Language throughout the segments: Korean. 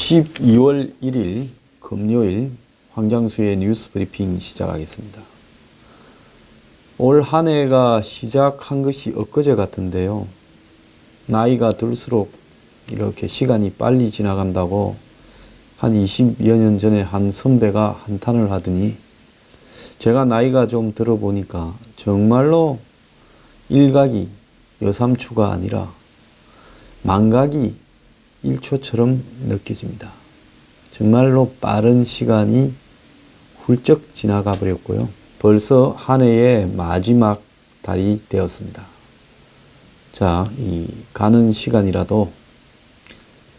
12월 1일 금요일 황장수의 뉴스 브리핑 시작하겠습니다. 올 한 해가 시작한 것이 엊그제 같은데요. 나이가 들수록 이렇게 시간이 빨리 지나간다고 한 20여 년 전에 한 선배가 한탄을 하더니 제가 나이가 좀 들어보니까 정말로 일각이 여삼추가 아니라 만각이 1초처럼 느껴집니다. 정말로 빠른 시간이 훌쩍 지나가 버렸고요. 벌써 한 해의 마지막 달이 되었습니다. 자, 이 가는 시간이라도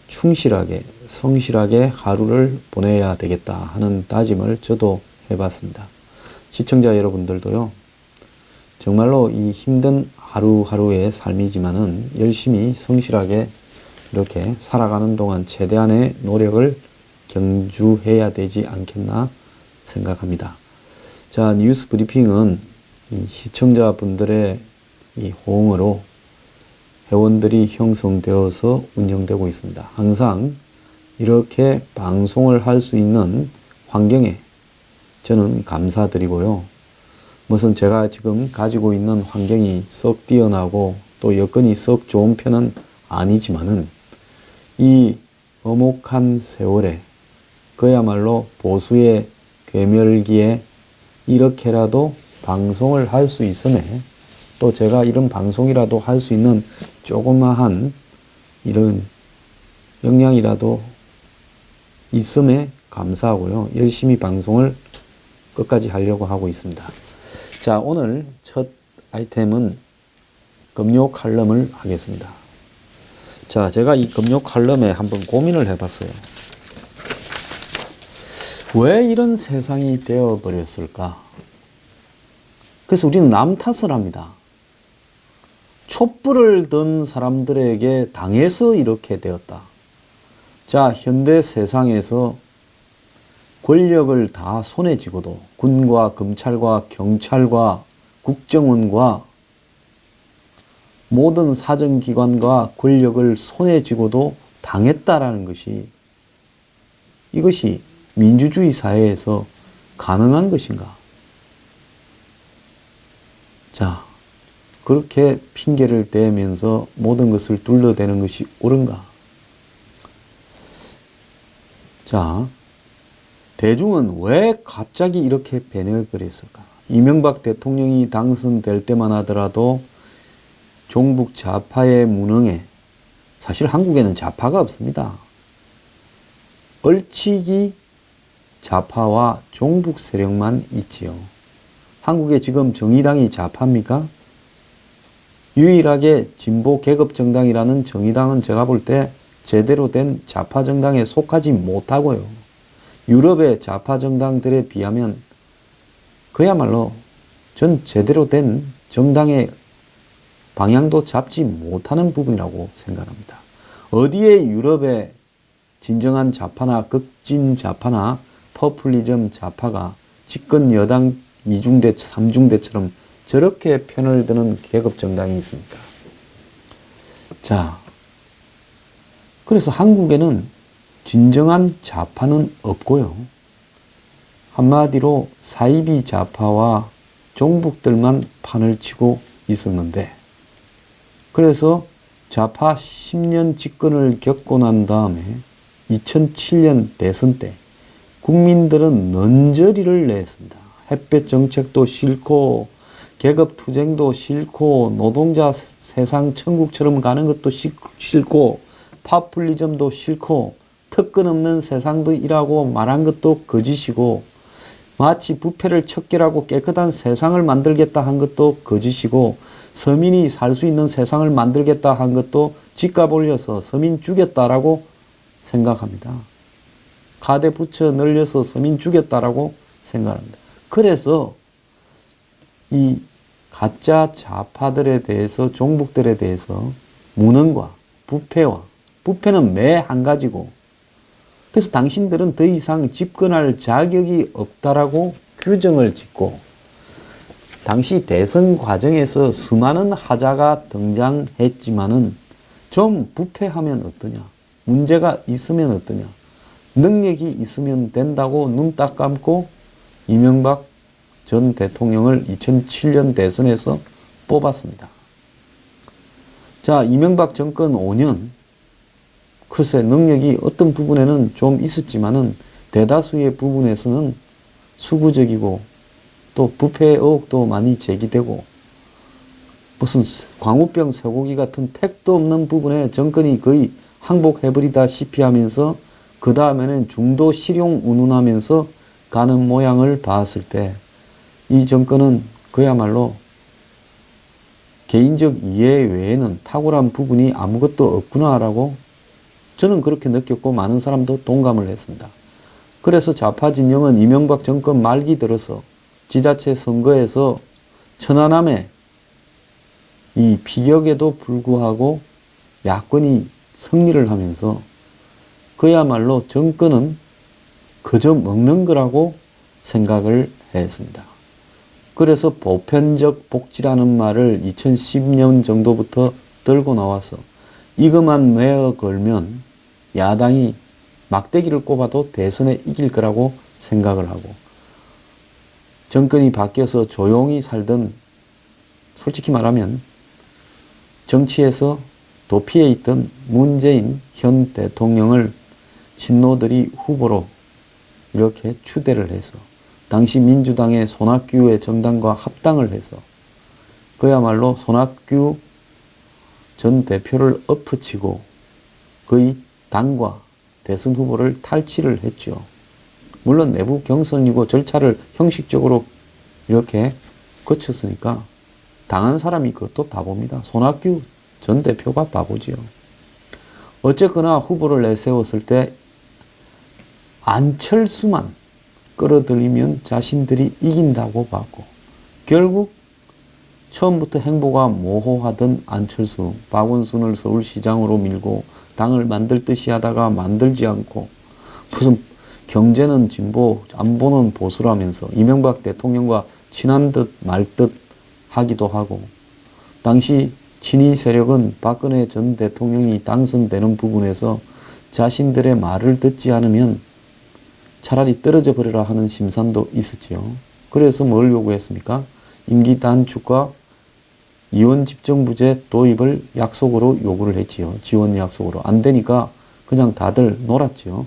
충실하게, 성실하게 하루를 보내야 되겠다 하는 다짐을 저도 해봤습니다. 시청자 여러분들도요, 정말로 이 힘든 하루하루의 삶이지만은 열심히 성실하게 이렇게 살아가는 동안 최대한의 노력을 경주해야 되지 않겠나 생각합니다. 자, 뉴스 브리핑은 이 시청자분들의 이 호응으로 회원들이 형성되어서 운영되고 있습니다. 항상 이렇게 방송을 할 수 있는 환경에 저는 감사드리고요. 무슨 제가 지금 가지고 있는 환경이 썩 뛰어나고 또 여건이 썩 좋은 편은 아니지만은 이 엄혹한 세월에 그야말로 보수의 괴멸기에 이렇게라도 방송을 할 수 있음에 또 제가 이런 방송이라도 할 수 있는 조그마한 이런 역량이라도 있음에 감사하고요. 열심히 방송을 끝까지 하려고 하고 있습니다. 자, 오늘 첫 아이템은 금요 칼럼을 하겠습니다. 자, 제가 이 금요 칼럼에 한번 고민을 해봤어요. 왜 이런 세상이 되어버렸을까? 그래서 우리는 남 탓을 합니다. 촛불을 든 사람들에게 당해서 이렇게 되었다. 자, 현대 세상에서 권력을 다 손에 쥐고도 군과 검찰과 경찰과 국정원과 모든 사정기관과 권력을 손에 쥐고도 당했다라는 것이 이것이 민주주의 사회에서 가능한 것인가? 자, 그렇게 핑계를 대면서 모든 것을 둘러대는 것이 옳은가? 자, 대중은 왜 갑자기 이렇게 변해버렸을까? 이명박 대통령이 당선될 때만 하더라도 종북 좌파의 무능에 사실 한국에는 좌파가 없습니다. 얼치기 좌파와 종북 세력만 있지요. 한국에 지금 정의당이 좌파입니까? 유일하게 진보 계급 정당이라는 정의당은 제가 볼 때 제대로 된 좌파 정당에 속하지 못하고요. 유럽의 좌파 정당들에 비하면 그야말로 전 제대로 된 정당의 방향도 잡지 못하는 부분이라고 생각합니다. 어디에 유럽의 진정한 좌파나 극진 좌파나 퍼플리즘 좌파가 집권 여당 2중대, 3중대처럼 저렇게 편을 드는 계급 정당이 있습니까? 자, 그래서 한국에는 진정한 좌파는 없고요. 한마디로 사이비 좌파와 종북들만 판을 치고 있었는데 그래서 좌파 10년 집권을 겪고 난 다음에 2007년 대선 때 국민들은 넌저리를 냈습니다. 햇볕 정책도 싫고 계급투쟁도 싫고 노동자 세상 천국처럼 가는 것도 싫고 파퓰리즘도 싫고 특권 없는 세상도 일하고 말한 것도 거짓이고 마치 부패를 척결하고 깨끗한 세상을 만들겠다 한 것도 거짓이고 서민이 살 수 있는 세상을 만들겠다 한 것도 집값 올려서 서민 죽였다라고 생각합니다. 가대부처 늘려서 서민 죽였다라고 생각합니다. 그래서 이 가짜 좌파들에 대해서 종북들에 대해서 무능과 부패는 매 한 가지고 그래서 당신들은 더 이상 집권할 자격이 없다라고 규정을 짓고 당시 대선 과정에서 수많은 하자가 등장했지만은 좀 부패하면 어떠냐? 문제가 있으면 어떠냐? 능력이 있으면 된다고 눈 딱 감고 이명박 전 대통령을 2007년 대선에서 뽑았습니다. 자, 이명박 정권 5년, 글쎄 능력이 어떤 부분에는 좀 있었지만은 대다수의 부분에서는 수구적이고 또 부패 의혹도 많이 제기되고 무슨 광우병 쇠고기 같은 택도 없는 부분에 정권이 거의 항복해버리다시피 하면서 그 다음에는 중도 실용 운운하면서 가는 모양을 봤을 때 이 정권은 그야말로 개인적 이해 외에는 탁월한 부분이 아무것도 없구나라고 저는 그렇게 느꼈고 많은 사람도 동감을 했습니다. 그래서 좌파 진영은 이명박 정권 말기 들어서 지자체 선거에서 천안함에 이 피격에도 불구하고 야권이 승리를 하면서 그야말로 정권은 그저 먹는 거라고 생각을 했습니다. 그래서 보편적 복지라는 말을 2010년 정도부터 들고 나와서 이것만 내어 걸면 야당이 막대기를 꼽아도 대선에 이길 거라고 생각을 하고 정권이 바뀌어서 조용히 살던 솔직히 말하면 정치에서 도피해 있던 문재인 현 대통령을 친노들이 후보로 이렇게 추대를 해서 당시 민주당의 손학규의 정당과 합당을 해서 그야말로 손학규 전 대표를 엎어치고 거의 당과 대선 후보를 탈취를 했죠. 물론 내부 경선이고 절차를 형식적으로 이렇게 거쳤으니까 당한 사람이 그것도 바보입니다. 손학규 전 대표가 바보지요. 어쨌거나 후보를 내세웠을 때 안철수만 끌어들이면 자신들이 이긴다고 봤고 결국 처음부터 행보가 모호하던 안철수, 박원순을 서울시장으로 밀고 당을 만들 듯이 하다가 만들지 않고 무슨 경제는 진보, 안보는 보수라면서 이명박 대통령과 친한 듯 말 듯 하기도 하고 당시 친위 세력은 박근혜 전 대통령이 당선되는 부분에서 자신들의 말을 듣지 않으면 차라리 떨어져 버려라 하는 심산도 있었지요. 그래서 뭘 요구했습니까? 임기 단축과 이원 집정부제 도입을 약속으로 요구를 했지요. 지원 약속으로. 안 되니까 그냥 다들 놀았지요.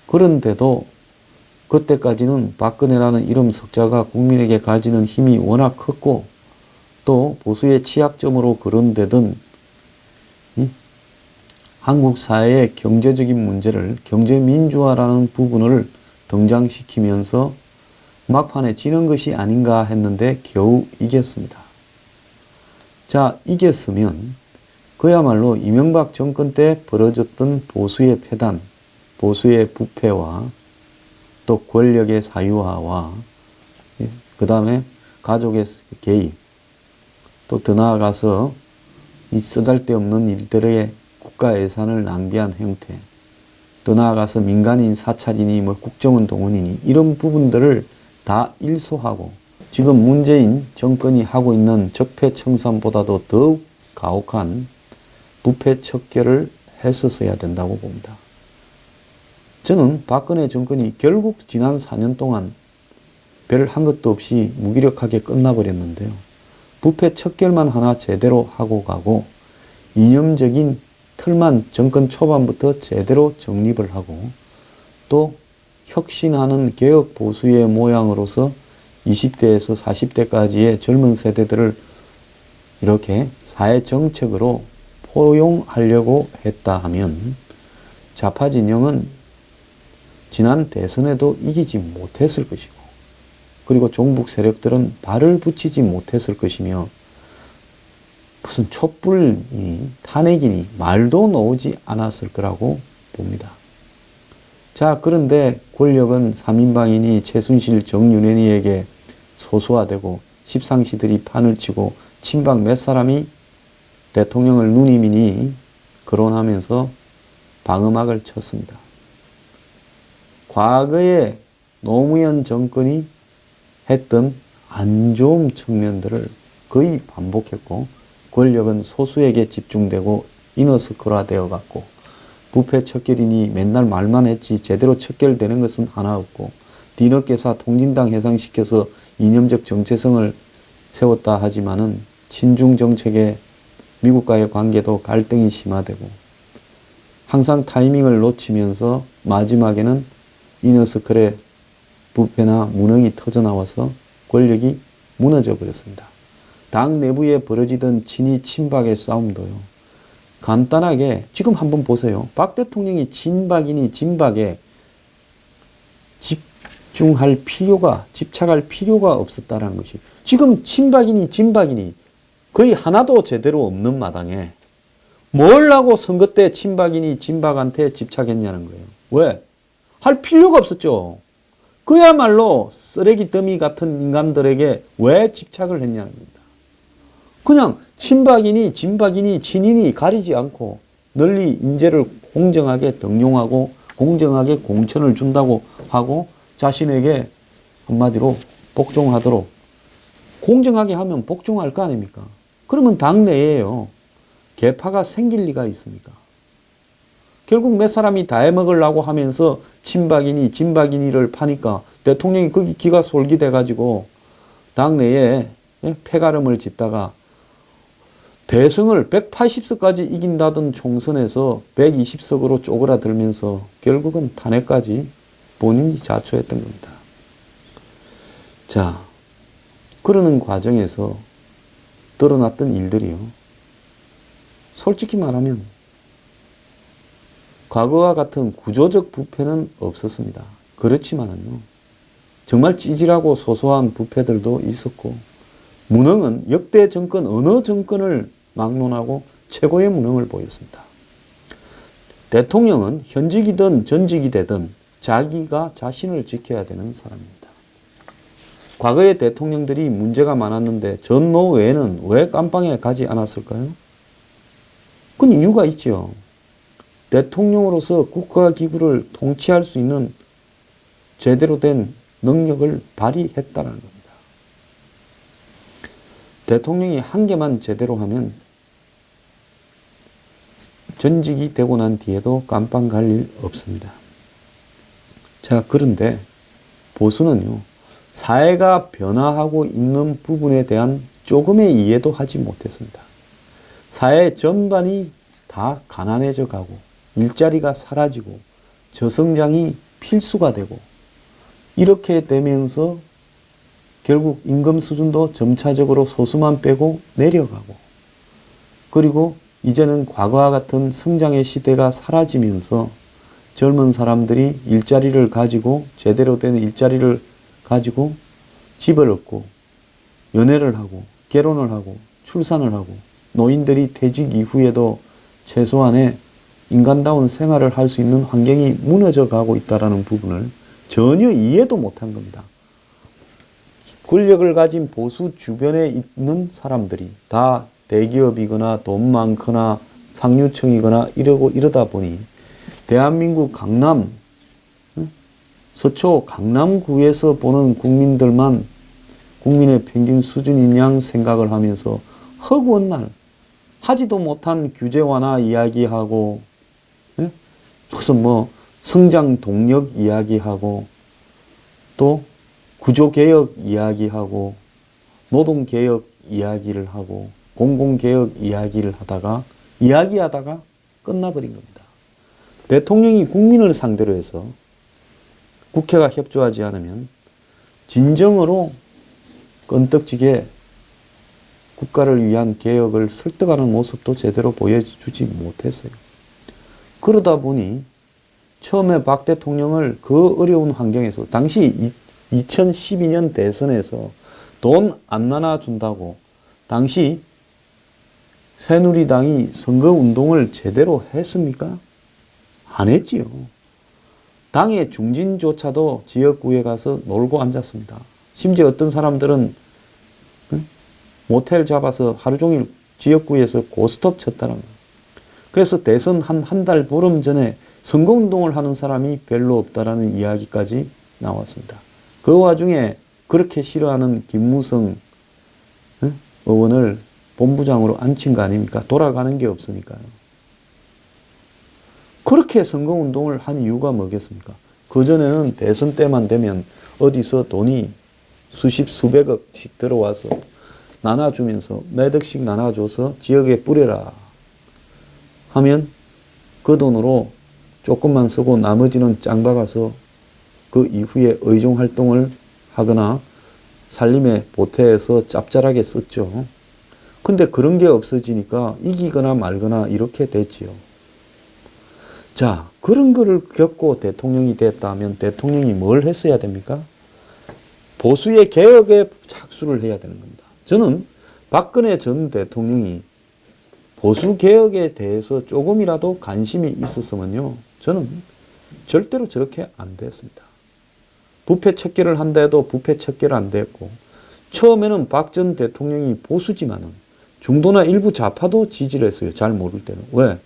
그런데도 그때까지는 박근혜라는 이름 석자가 국민에게 가지는 힘이 워낙 컸고 또 보수의 취약점으로 거론되던 한국 사회의 경제적인 문제를 경제민주화라는 부분을 등장시키면서 막판에 지는 것이 아닌가 했는데 겨우 이겼습니다. 자, 이겼으면 그야말로 이명박 정권 때 벌어졌던 보수의 폐단, 보수의 부패와 또 권력의 사유화와 그 다음에 가족의 개입, 또 더 나아가서 이 쓰잘데없는 일들의 국가 예산을 낭비한 형태, 더 나아가서 민간인 사찰이니 뭐 국정원 동원이니 이런 부분들을 다 일소하고 지금 문재인 정권이 하고 있는 적폐청산보다도 더욱 가혹한 부패 척결을 했었어야 된다고 봅니다. 저는 박근혜 정권이 결국 지난 4년 동안 별 한 것도 없이 무기력하게 끝나버렸는데요. 부패 척결만 하나 제대로 하고 가고 이념적인 틀만 정권 초반부터 제대로 정립을 하고 또 혁신하는 개혁 보수의 모양으로서 20대에서 40대까지의 젊은 세대들을 이렇게 사회 정책으로 포용하려고 했다 하면 좌파 진영은 지난 대선에도 이기지 못했을 것이고 그리고 종북 세력들은 발을 붙이지 못했을 것이며 무슨 촛불이니 탄핵이니 말도 나오지 않았을 거라고 봅니다. 자, 그런데 권력은 3인방이니 최순실, 정윤회니에게 소수화되고 십상시들이 판을 치고 친박 몇 사람이 대통령을 누님이니 거론하면서 방음막을 쳤습니다. 과거에 노무현 정권이 했던 안 좋은 측면들을 거의 반복했고 권력은 소수에게 집중되고 이너스크화 되어 갔고 부패 척결이니 맨날 말만 했지 제대로 척결되는 것은 하나 없고 뒤늦게서 통진당 해상시켜서 이념적 정체성을 세웠다 하지만은 친중 정책에 미국과의 관계도 갈등이 심화되고 항상 타이밍을 놓치면서 마지막에는 이너서클의 부패나 무능이 터져나와서 권력이 무너져 버렸습니다. 당 내부에 벌어지던 친이 친박의 싸움도요. 간단하게 지금 한번 보세요. 박 대통령이 친박이니 진박에 집착할 필요가 없었다는 것이 지금 친박이니 진박이니 거의 하나도 제대로 없는 마당에 뭘 하고 선거 때 친박이니 진박한테 집착했냐는 거예요. 왜? 할 필요가 없었죠. 그야말로 쓰레기 더미 같은 인간들에게 왜 집착을 했냐는 겁니다. 그냥 친박이니 진박이니 친이니 가리지 않고 널리 인재를 공정하게 등용하고 공정하게 공천을 준다고 하고 자신에게 한마디로 복종하도록 공정하게 하면 복종할 거 아닙니까? 그러면 당내에요. 개파가 생길 리가 있습니까? 결국 몇 사람이 다 해먹으려고 하면서 친박이니 진박이니를 파니까 대통령이 거기 기가 솔깃해가지고 당내에 폐가름을 짓다가 대승을 180석까지 이긴다던 총선에서 120석으로 쪼그라들면서 결국은 탄핵까지 본인이 자초했던 겁니다. 자, 그러는 과정에서 드러났던 일들이요. 솔직히 말하면 과거와 같은 구조적 부패는 없었습니다. 그렇지만은요, 정말 찌질하고 소소한 부패들도 있었고, 무능은 역대 정권 어느 정권을 막론하고 최고의 무능을 보였습니다. 대통령은 현직이든 전직이 되든 자기가 자신을 지켜야 되는 사람입니다. 과거의 대통령들이 문제가 많았는데 전노 외에는 왜 깜빵에 가지 않았을까요? 그건 이유가 있죠. 대통령으로서 국가기구를 통치할 수 있는 제대로 된 능력을 발휘했다는 겁니다. 대통령이 한 개만 제대로 하면 전직이 되고 난 뒤에도 깜빵 갈 일 없습니다. 자, 그런데 보수는요, 사회가 변화하고 있는 부분에 대한 조금의 이해도 하지 못했습니다. 사회 전반이 다 가난해져 가고 일자리가 사라지고 저성장이 필수가 되고 이렇게 되면서 결국 임금 수준도 점차적으로 소수만 빼고 내려가고 그리고 이제는 과거와 같은 성장의 시대가 사라지면서 젊은 사람들이 일자리를 가지고 제대로 된 일자리를 가지고 집을 얻고 연애를 하고 결혼을 하고 출산을 하고 노인들이 퇴직 이후에도 최소한의 인간다운 생활을 할 수 있는 환경이 무너져 가고 있다는 부분을 전혀 이해도 못한 겁니다. 권력을 가진 보수 주변에 있는 사람들이 다 대기업이거나 돈 많거나 상류층이거나 이러다 보니 대한민국 강남, 서초 강남구에서 보는 국민들만 국민의 평균 수준인 양 생각을 하면서 허구한 날 하지도 못한 규제 완화 이야기하고 무슨 뭐 성장 동력 이야기하고 또 구조개혁 이야기하고 노동개혁 이야기를 하고 공공개혁 이야기를 이야기하다가 끝나버린 겁니다. 대통령이 국민을 상대로 해서 국회가 협조하지 않으면 진정으로 끈떡지게 국가를 위한 개혁을 설득하는 모습도 제대로 보여주지 못했어요. 그러다 보니 처음에 박 대통령을 그 어려운 환경에서 당시 2012년 대선에서 돈 안 나눠준다고 당시 새누리당이 선거운동을 제대로 했습니까? 안 했지요. 당의 중진조차도 지역구에 가서 놀고 앉았습니다. 심지어 어떤 사람들은 모텔 잡아서 하루 종일 지역구에서 고스톱 쳤다는 거예요. 그래서 대선 한 달 보름 전에 선거운동을 하는 사람이 별로 없다라는 이야기까지 나왔습니다. 그 와중에 그렇게 싫어하는 김무성 의원을 본부장으로 앉힌 거 아닙니까? 돌아가는 게 없으니까요. 그렇게 선거운동을 한 이유가 뭐겠습니까? 그전에는 대선 때만 되면 어디서 돈이 수십 수백억씩 들어와서 나눠주면서 몇 억씩 나눠줘서 지역에 뿌려라 하면 그 돈으로 조금만 쓰고 나머지는 짱 박아서 그 이후에 의정활동을 하거나 살림에 보태서 짭짤하게 썼죠. 근데 그런 게 없어지니까 이기거나 말거나 이렇게 됐지요. 자, 그런 거를 겪고 대통령이 됐다면 대통령이 뭘 했어야 됩니까? 보수의 개혁에 착수를 해야 되는 겁니다. 저는 박근혜 전 대통령이 보수 개혁에 대해서 조금이라도 관심이 있었으면요, 저는 절대로 저렇게 안 됐습니다. 부패 척결을 한다 해도 부패 척결 안 됐고, 처음에는 박 전 대통령이 보수지만은 중도나 일부 좌파도 지지를 했어요. 잘 모를 때는. 왜?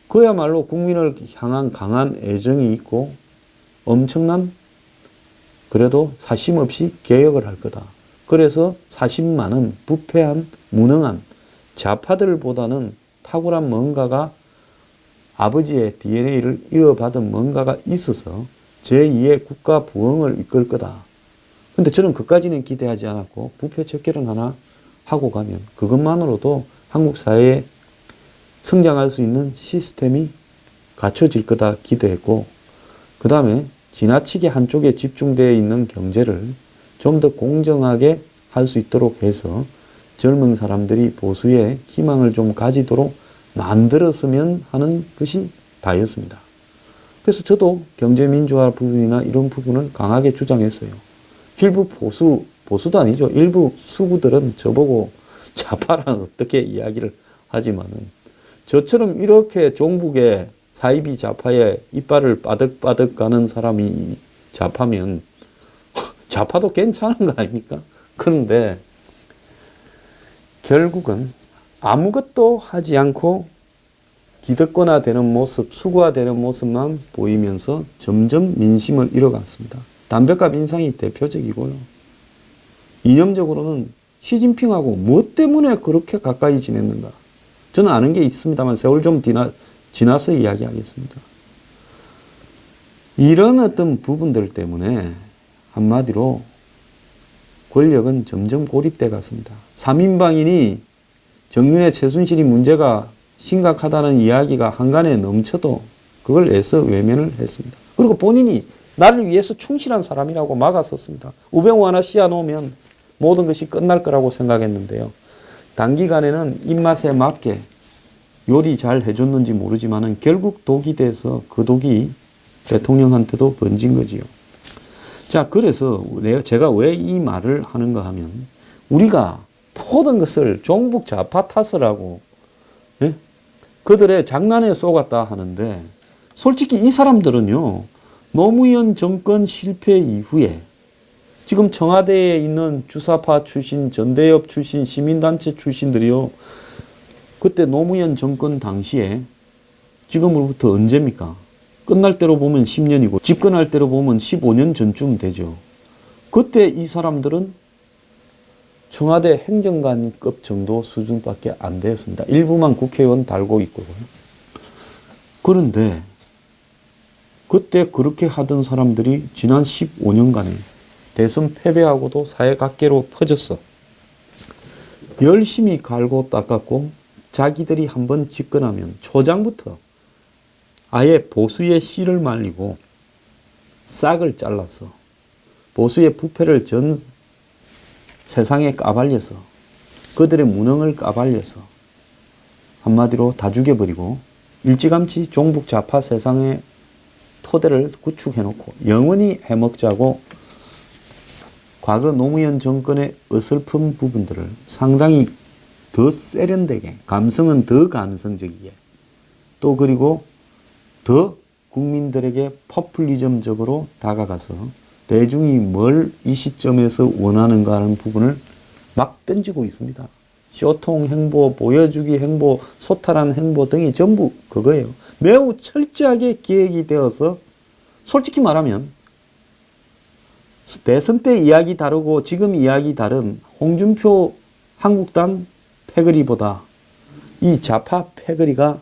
그야말로 국민을 향한 강한 애정이 있고 엄청난, 그래도 사심 없이 개혁을 할 거다. 그래서 사심 많은 부패한 무능한 좌파들보다는 탁월한 뭔가가, 아버지의 DNA를 이어받은 뭔가가 있어서 제2의 국가 부흥을 이끌 거다. 근데 저는 그까지는 기대하지 않았고, 부패 척결은 하나 하고 가면 그것만으로도 한국 사회에 성장할 수 있는 시스템이 갖춰질 거다 기대했고, 그 다음에 지나치게 한쪽에 집중되어 있는 경제를 좀 더 공정하게 할 수 있도록 해서 젊은 사람들이 보수의 희망을 좀 가지도록 만들었으면 하는 것이 다였습니다. 그래서 저도 경제민주화 부분이나 이런 부분을 강하게 주장했어요. 일부 보수도 아니죠. 일부 수구들은 저보고 좌파랑 어떻게 이야기를 하지만은, 저처럼 이렇게 종북의 사이비 좌파에 이빨을 빠득빠득 가는 사람이 좌파면 좌파도 괜찮은 거 아닙니까? 그런데 결국은 아무것도 하지 않고 기득권화되는 모습, 수구화되는 모습만 보이면서 점점 민심을 잃어갔습니다. 담배값 인상이 대표적이고요. 이념적으로는 시진핑하고 무엇 때문에 그렇게 가까이 지냈는가? 저는 아는 게 있습니다만 세월 좀 지나서 이야기하겠습니다. 이런 어떤 부분들 때문에 한마디로 권력은 점점 고립돼 갔습니다. 3인방이니 정윤회 최순실이 문제가 심각하다는 이야기가 한간에 넘쳐도 그걸 애써 외면을 했습니다. 그리고 본인이 나를 위해서 충실한 사람이라고 막았었습니다. 우병우 하나 씌워놓으면 모든 것이 끝날 거라고 생각했는데요. 단기간에는 입맛에 맞게 요리 잘 해줬는지 모르지만은 결국 독이 돼서 그 독이 대통령한테도 번진 거지요. 자, 그래서 제가 왜 이 말을 하는가 하면, 우리가 모든 것을 종북 좌파 탓을 하고, 예? 그들의 장난에 속았다 하는데, 솔직히 이 사람들은요, 노무현 정권 실패 이후에 지금 청와대에 있는 주사파 출신, 전대협 출신, 시민단체 출신들이요, 그때 노무현 정권 당시에 지금으로부터 언제입니까? 끝날 때로 보면 10년이고 집권할 때로 보면 15년 전쯤 되죠. 그때 이 사람들은 청와대 행정관급 정도 수준밖에 안 되었습니다. 일부만 국회의원 달고 있고요. 그런데 그때 그렇게 하던 사람들이 지난 15년간에 대선 패배하고도 사회각계로 퍼졌어. 열심히 갈고 닦았고, 자기들이 한번 집권하면 초장부터 아예 보수의 씨를 말리고 싹을 잘라서 보수의 부패를 전 세상에 까발려서, 그들의 무능을 까발려서 한마디로 다 죽여버리고 일찌감치 종북 좌파 세상의 토대를 구축해놓고 영원히 해먹자고 과거 노무현 정권의 어설픈 부분들을 상당히 더 세련되게, 감성은 더 감성적이게, 또 그리고 더 국민들에게 포퓰리즘적으로 다가가서 대중이 뭘 이 시점에서 원하는가 하는 부분을 막 던지고 있습니다. 쇼통 행보, 보여주기 행보, 소탈한 행보 등이 전부 그거예요. 매우 철저하게 기획이 되어서, 솔직히 말하면 대선 때 이야기 다르고 지금 이야기 다른 홍준표 한국당 패거리보다 이 좌파 패거리가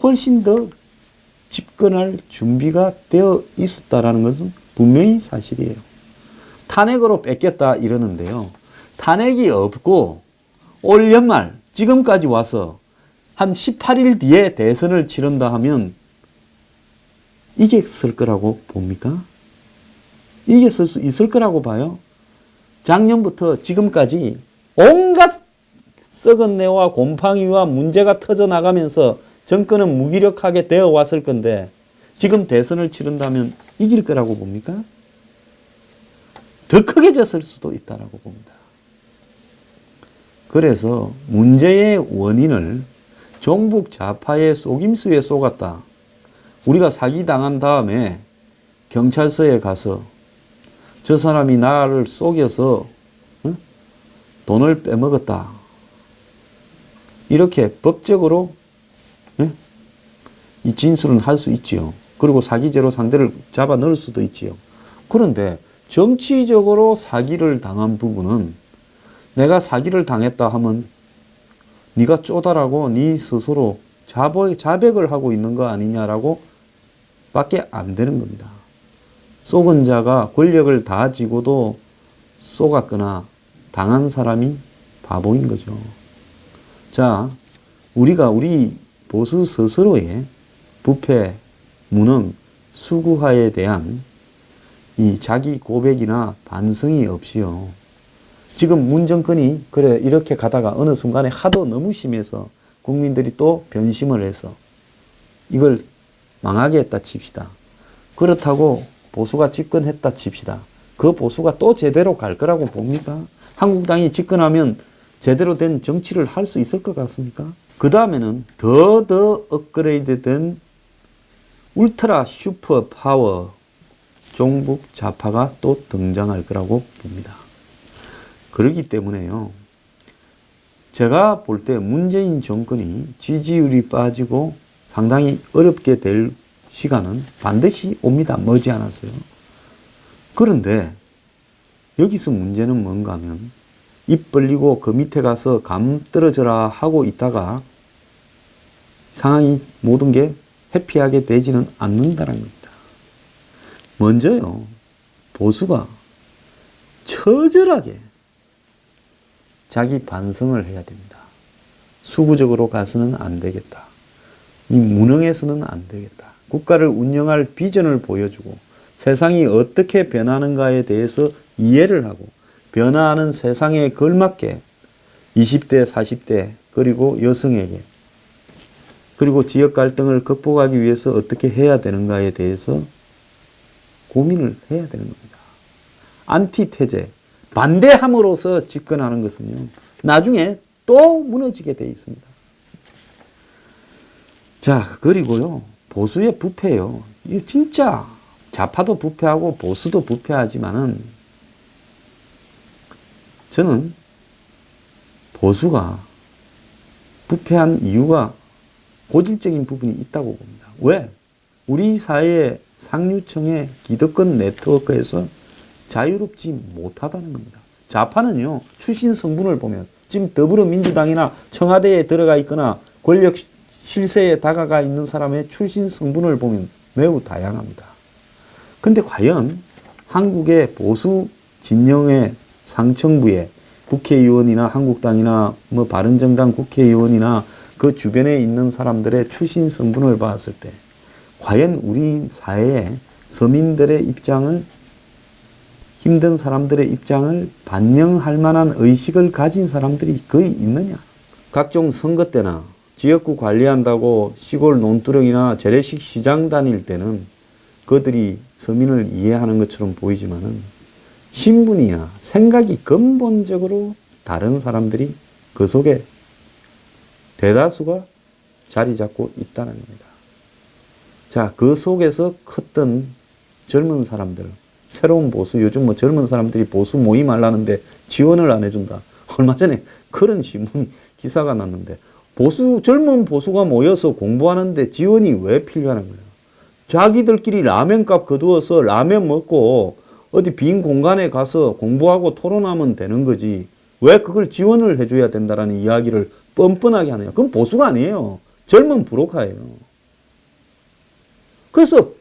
훨씬 더 집권할 준비가 되어 있었다라는 것은 분명히 사실이에요. 탄핵으로 뺏겼다 이러는데요. 탄핵이 없고 올 연말 지금까지 와서 한 18일 뒤에 대선을 치른다 하면 이겼을 거라고 봅니까? 이겼을 수 있을 거라고 봐요. 작년부터 지금까지 온갖 썩은 내와 곰팡이와 문제가 터져나가면서 정권은 무기력하게 되어 왔을 건데 지금 대선을 치른다면 이길 거라고 봅니까? 더 크게 졌을 수도 있다고 봅니다. 그래서 문제의 원인을 종북 좌파의 속임수에 속았다. 우리가 사기당한 다음에 경찰서에 가서 저 사람이 나를 속여서 돈을 빼먹었다. 이렇게 법적으로 이 진술은 할 수 있지요. 그리고 사기죄로 상대를 잡아 넣을 수도 있지요. 그런데 정치적으로 사기를 당한 부분은 내가 사기를 당했다 하면 네가 쪼다라고 네 스스로 자백을 하고 있는 거 아니냐라고 밖에 안 되는 겁니다. 속은 자가 권력을 다 쥐고도 속았거나 당한 사람이 바보인 거죠. 자, 우리가 우리 보수 스스로의 부패, 무능, 수구화에 대한 이 자기 고백이나 반성이 없이요. 지금 문정권이 그래 이렇게 가다가 어느 순간에 하도 너무 심해서 국민들이 또 변심을 해서 이걸 망하게 했다 칩시다. 그렇다고 보수가 집권했다 칩시다. 그 보수가 또 제대로 갈 거라고 봅니까? 한국당이 집권하면 제대로 된 정치를 할 수 있을 것 같습니까? 그 다음에는 더 업그레이드된 울트라 슈퍼 파워 종북 좌파가 또 등장할 거라고 봅니다. 그렇기 때문에요. 제가 볼 때 문재인 정권이 지지율이 빠지고 상당히 어렵게 될 시간은 반드시 옵니다. 머지않아서요. 그런데 여기서 문제는 뭔가 하면 입 벌리고 그 밑에 가서 감 떨어져라 하고 있다가 상황이 모든 게 회피하게 되지는 않는다는 겁니다. 먼저요. 보수가 처절하게 자기 반성을 해야 됩니다. 수구적으로 가서는 안 되겠다. 이 무능해서는 안 되겠다. 국가를 운영할 비전을 보여주고 세상이 어떻게 변하는가에 대해서 이해를 하고 변화하는 세상에 걸맞게 20대, 40대 그리고 여성에게 그리고 지역 갈등을 극복하기 위해서 어떻게 해야 되는가에 대해서 고민을 해야 되는 겁니다. 안티태제, 반대함으로써 집권하는 것은요. 나중에 또 무너지게 돼 있습니다. 자, 그리고요. 보수의 부패요. 이거 진짜 좌파도 부패하고 보수도 부패하지만은 저는 보수가 부패한 이유가 고질적인 부분이 있다고 봅니다. 왜? 우리 사회의 상류층의 기득권 네트워크에서 자유롭지 못하다는 겁니다. 좌파는요. 출신 성분을 보면 지금 더불어민주당이나 청와대에 들어가 있거나 권력 실세에 다가가 있는 사람의 출신 성분을 보면 매우 다양합니다. 근데 과연 한국의 보수 진영의 상층부에 국회의원이나 한국당이나 뭐 바른정당 국회의원이나 그 주변에 있는 사람들의 출신 성분을 봤을 때 과연 우리 사회의 서민들의 입장을 힘든 사람들의 입장을 반영할 만한 의식을 가진 사람들이 거의 있느냐? 각종 선거 때나 지역구 관리한다고 시골 논두렁이나 재래식 시장 다닐 때는 그들이 서민을 이해하는 것처럼 보이지만은 신분이나 생각이 근본적으로 다른 사람들이 그 속에 대다수가 자리 잡고 있다는 겁니다. 자, 그 속에서 컸던 젊은 사람들, 새로운 보수, 요즘 뭐 젊은 사람들이 보수 모임 하려는데 지원을 안 해준다. 얼마 전에 그런 신문 기사가 났는데 젊은 보수가 모여서 공부하는데 지원이 왜 필요하는 거예요? 자기들끼리 라면값 거두어서 라면 먹고 어디 빈 공간에 가서 공부하고 토론하면 되는 거지. 왜 그걸 지원을 해줘야 된다라는 이야기를 뻔뻔하게 하느냐. 그건 보수가 아니에요. 젊은 브로커예요. 그래서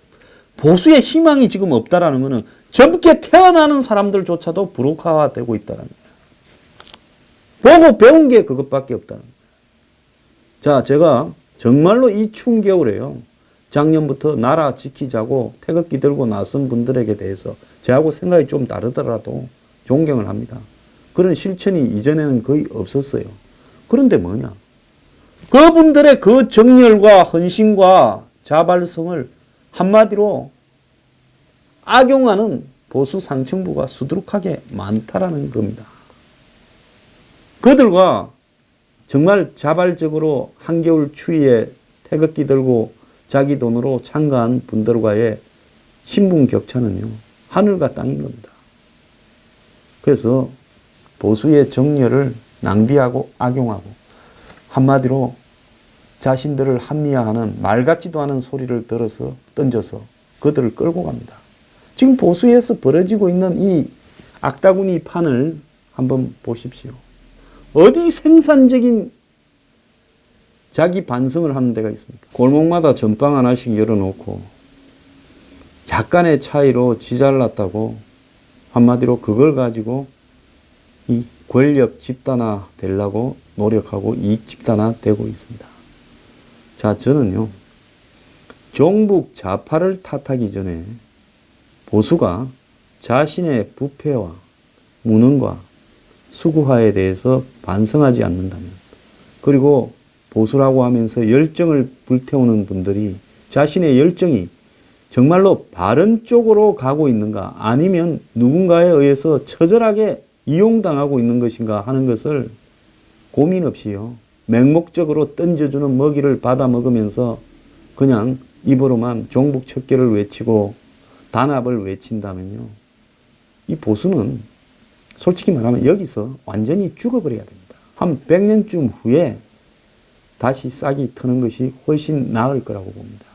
보수의 희망이 지금 없다라는 것은 젊게 태어나는 사람들조차도 불혹화되고 있다는 거예요. 보고 배운 게 그것밖에 없다는 거예요. 자, 제가 정말로 이 추운 겨울에요. 작년부터 나라 지키자고 태극기 들고 나선 분들에게 대해서 저하고 생각이 좀 다르더라도 존경을 합니다. 그런 실천이 이전에는 거의 없었어요. 그런데 뭐냐? 그분들의 그 정열과 헌신과 자발성을 한마디로 악용하는 보수 상층부가 수두룩하게 많다라는 겁니다. 그들과 정말 자발적으로 한겨울 추위에 태극기 들고 자기 돈으로 참가한 분들과의 신분 격차는요, 하늘과 땅인 겁니다. 그래서 보수의 정열을 낭비하고 악용하고 한마디로 자신들을 합리화하는 말 같지도 않은 소리를 들어서 던져서 그들을 끌고 갑니다. 지금 보수에서 벌어지고 있는 이 악다구니 판을 한번 보십시오. 어디 생산적인 자기 반성을 하는 데가 있습니까? 골목마다 전방 하나씩 열어놓고 약간의 차이로 지잘났다고 한마디로 그걸 가지고 이 권력 집단화 되려고 노력하고 이익 집단화 되고 있습니다. 자, 저는요, 종북 좌파를 탓하기 전에 보수가 자신의 부패와 무능과 수구화에 대해서 반성하지 않는다면, 그리고 보수라고 하면서 열정을 불태우는 분들이 자신의 열정이 정말로 바른 쪽으로 가고 있는가, 아니면 누군가에 의해서 처절하게 이용당하고 있는 것인가 하는 것을 고민 없이요, 맹목적으로 던져주는 먹이를 받아 먹으면서 그냥 입으로만 종북 척결을 외치고 단합을 외친다면요, 이 보수는 솔직히 말하면 여기서 완전히 죽어버려야 됩니다. 한 100년쯤 후에 다시 싹이 트는 것이 훨씬 나을 거라고 봅니다.